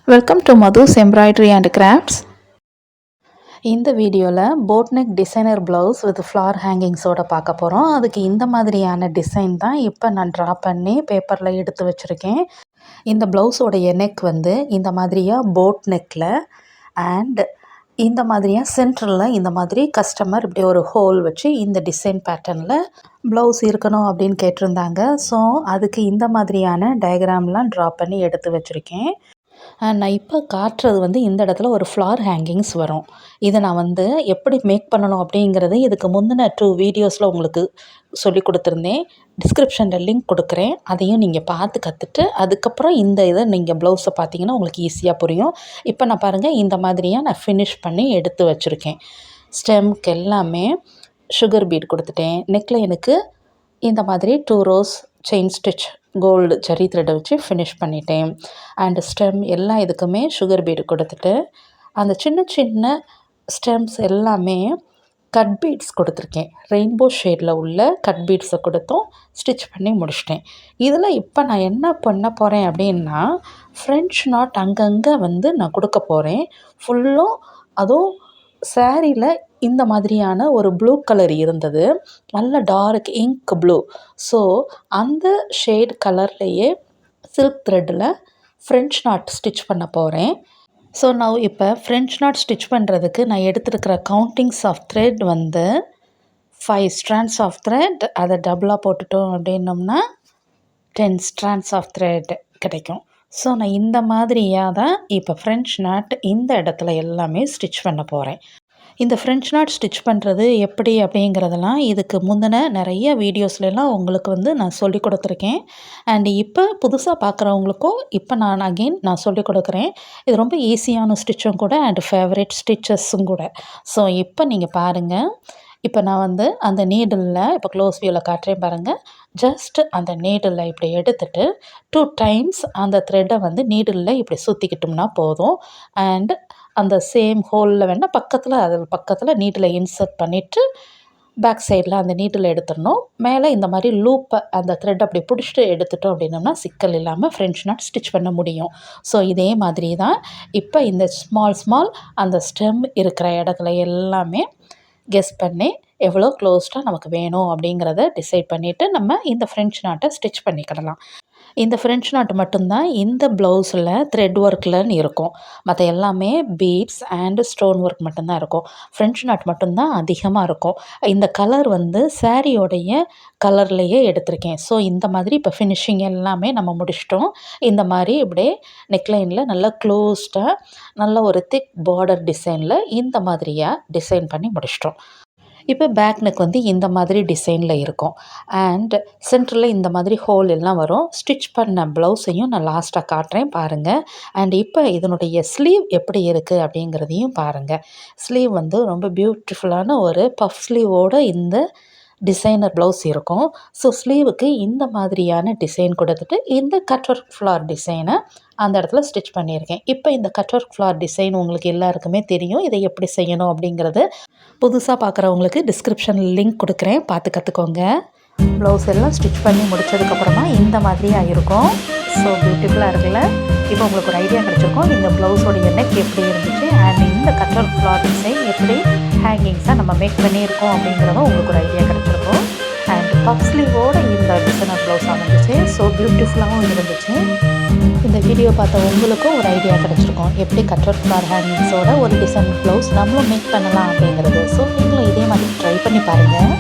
Welcome to Madhu's Embroidery and Crafts. இந்த வீடியோவில் boat neck designer blouse with flower ஹேங்கிங்ஸோட பார்க்க போகிறோம். அதுக்கு இந்த மாதிரியான டிசைன் தான் இப்போ நான் ட்ரா பண்ணி பேப்பரில் எடுத்து வச்சுருக்கேன். இந்த ப்ளவுஸோடைய நெக் வந்து இந்த மாதிரியாக போட் நெக்கில் அண்ட் இந்த மாதிரியாக சென்டரில் இந்த மாதிரி கஸ்டமர் இப்படி ஒரு ஹோல் வச்சு இந்த டிசைன் பேட்டர்னில் ப்ளவுஸ் இருக்கணும் அப்படின்னு கேட்டிருந்தாங்க. ஸோ அதுக்கு இந்த மாதிரியான டயக்ராம்லாம் ட்ரா பண்ணி எடுத்து வச்சுருக்கேன். நான் இப்போ காட்டுறது வந்து இந்த இடத்துல ஒரு ஃப்ளார் ஹேங்கிங்ஸ் வரும். இதை நான் வந்து எப்படி மேக் பண்ணணும் அப்படிங்கிறது இதுக்கு முந்தின 2 வீடியோஸில் உங்களுக்கு சொல்லி கொடுத்துருந்தேன். டிஸ்கிரிப்ஷனில் லிங்க் கொடுக்குறேன். அதையும் நீங்கள் பார்த்து கற்றுட்டு அதுக்கப்புறம் இந்த இதை நீங்கள் ப்ளவுஸை பார்த்தீங்கன்னா உங்களுக்கு ஈஸியாக புரியும். இப்போ நான் பாருங்கள் இந்த மாதிரியாக நான் ஃபினிஷ் பண்ணி எடுத்து வச்சுருக்கேன். ஸ்டெம்க்கு எல்லாமே சுகர் பீட் கொடுத்துட்டேன். நெக்லைனுக்கு இந்த மாதிரி 2 rows chain stitch gold zari த்ரெட்டை வச்சு ஃபினிஷ் பண்ணிட்டேன். அண்டு ஸ்டெம் எல்லா இதுக்குமே சுகர் பீடு கொடுத்துட்டு அந்த சின்ன சின்ன ஸ்டெம்ஸ் எல்லாமே கட் பீட்ஸ் கொடுத்துருக்கேன். ரெயின்போ ஷேடில் உள்ள கட் பீட்ஸை கொடுத்தும் ஸ்டிச் பண்ணி முடிச்சிட்டேன். இதில் இப்போ நான் என்ன பண்ண போகிறேன் அப்படின்னா ஃப்ரெஞ்ச் நாட் அங்கங்கே வந்து நான் கொடுக்க போகிறேன். ஃபுல்லும் அதுவும் சாரியில் இந்த மாதிரியான ஒரு ப்ளூ கலர் இருந்தது, நல்ல டார்க் இங்க் ப்ளூ. ஸோ அந்த ஷேட் கலர்லேயே சில்க் த்ரெட்டில் ஃப்ரெஞ்ச் நாட் ஸ்டிச் பண்ண போகிறேன். ஸோ நான் இப்போ ஃப்ரெஞ்ச் நாட் ஸ்டிச் பண்ணுறதுக்கு நான் எடுத்துருக்கிற கவுண்டிங்ஸ் ஆஃப் த்ரெட் வந்து 5 ஸ்ட்ராண்ட்ஸ் ஆஃப் த்ரெட். அதை டபுளாக போட்டுட்டோம் அப்படின்னோம்னா 10 ஸ்ட்ராண்ட்ஸ் ஆஃப் த்ரெட் கிடைக்கும். ஸோ நான் இந்த மாதிரியாக தான் இப்போ ஃப்ரெஞ்ச் நாட் இந்த இடத்துல எல்லாமே ஸ்டிச் பண்ண போகிறேன். இந்த ஃப்ரெஞ்ச் நாட் ஸ்டிச் பண்ணுறது எப்படி அப்படிங்கிறதெல்லாம் இதுக்கு முந்தின நிறைய வீடியோஸ்லாம் உங்களுக்கு வந்து நான் சொல்லி கொடுத்துருக்கேன். அண்ட் இப்போ புதுசாக பார்க்குறவங்களுக்கும் இப்போ நான் அகெயின் நான் சொல்லி கொடுக்குறேன். இது ரொம்ப ஈஸியான ஸ்டிச்சும் கூட அண்ட் ஃபேவரட் ஸ்டிச்சஸும் கூட. ஸோ இப்போ நீங்கள் பாருங்கள். இப்போ நான் வந்து அந்த நீடிலில் இப்போ க்ளோஸ் வியூவில் காட்டுறேன் பாருங்கள். ஜஸ்ட் அந்த நீடிலில் இப்படி எடுத்துகிட்டு 2 டைம்ஸ் அந்த த்ரெட்டை வந்து நீடிலில் இப்படி சுற்றிக்கிட்டோம்னா போதும். அண்ட் அந்த சேம் ஹோலில் வேணால் பக்கத்தில் நீடில் இன்சர்ட் பண்ணிவிட்டு பேக் சைடில் அந்த நீடில் எடுத்துடணும். மேலே இந்த மாதிரி லூப்பை அந்த த்ரெட் அப்படி பிடிச்சிட்டு எடுத்துட்டோம் அப்படின்னோம்னா சிக்கல் இல்லாமல் ஃப்ரெஞ்ச் நாட் ஸ்டிச் பண்ண முடியும். ஸோ இதே மாதிரி தான் இப்போ இந்த ஸ்மால் அந்த ஸ்டெம் இருக்கிற இடத்துல எல்லாமே கெஸ் பண்ணி எவ்வளோ க்ளோஸ்டாக நமக்கு வேணும் அப்படிங்கிறத டிசைட் பண்ணிவிட்டு நம்ம இந்த ஃப்ரெஞ்ச் நாட்டை ஸ்டிச் பண்ணிக்கிடலாம். இந்த ஃப்ரெஞ்ச் நாட் மட்டும்தான் இந்த ப்ளவுஸில் த்ரெட் ஒர்க்லன்னு இருக்கும். மற்ற எல்லாமே பீட்ஸ் அண்டு ஸ்டோன் ஒர்க் மட்டும்தான் இருக்கும். ஃப்ரெஞ்ச் நாட் மட்டும்தான் அதிகமாக இருக்கும். இந்த கலர் வந்து சாரியோடைய கலர்லேயே எடுத்திருக்கேன். ஸோ இந்த மாதிரி இப்போ ஃபினிஷிங் எல்லாமே நம்ம முடிச்சிட்டோம். இந்த மாதிரி இப்படியே நெக்லைனில் நல்லா க்ளோஸ்டாக நல்ல ஒரு திக் பார்டர் டிசைனில் இந்த மாதிரியாக டிசைன் பண்ணி முடிச்சிட்டோம். இப்போ பேக் நெக் வந்து இந்த மாதிரி டிசைனில் இருக்கும். அண்ட் சென்டரில் இந்த மாதிரி ஹோல் எல்லாம் வரும். ஸ்டிச் பண்ண ப்ளவுஸையும் நான் லாஸ்ட்டாக காட்டுறேன் பாருங்கள். அண்ட் இப்போ இதனுடைய ஸ்லீவ் எப்படி இருக்குது அப்படிங்கிறதையும் பாருங்கள். ஸ்லீவ் வந்து ரொம்ப பியூட்டிஃபுல்லான ஒரு பஃப் ஸ்லீவோடு இந்த டிசைனர் ப்ளவுஸ் இருக்கும். ஸோ ஸ்லீவுக்கு இந்த மாதிரியான டிசைன் கொடுத்துட்டு இந்த கட் ஒர்க் ஃப்ளார் டிசைனை அந்த இடத்துல ஸ்டிச் பண்ணியிருக்கேன். இப்போ இந்த கட் ஒர்க் ஃப்ளார் டிசைன் உங்களுக்கு எல்லாருக்குமே தெரியும். இதை எப்படி செய்யணும் அப்படிங்கிறது புதுசாக பார்க்குறவங்களுக்கு டிஸ்கிரிப்ஷனில் லிங்க் கொடுக்குறேன், பார்த்து கற்றுக்கோங்க. ப்ளவுஸ் எல்லாம் ஸ்டிச் பண்ணி முடித்ததுக்கப்புறமா இந்த மாதிரியாக இருக்கும். ஸோ பியூட்டிஃபுல்லாக இருக்குல்ல. இப்போ உங்களுக்கு ஒரு ஐடியா கிடச்சிருக்கும் இந்த ப்ளவுஸோடைய நெக் எப்படி இருந்துச்சு அண்ட் இந்த கட் ஒர்க் ஃப்ளார் டிசைன் எப்படி ஹேங்கிங்ஸாக நம்ம மேக் பண்ணியிருக்கோம் அப்படிங்கிறதும் உங்களுக்கு ஒரு ஐடியா கிடச்சிருக்கும். அண்ட் பஃப் ஸ்லீவோடு இந்த டிசைனர் ப்ளவுஸ் அமைஞ்சிச்சு. ஸோ பியூட்டிஃபுல்லாகவும் இருந்துச்சு. இந்த வீடியோ பார்த்த உங்களுக்கும் ஒரு ஐடியா கிடச்சிருக்கும் எப்படி கட் ஒர்க் ஃப்ளார் ஹேங்கிங்ஸோட ஒரு டிசைனர் ப்ளவுஸ் நம்மளும் மேக் பண்ணலாம் அப்படிங்கிறது. ஸோ நீங்களும் இதே மாதிரி ட்ரை பண்ணி பாருங்கள்.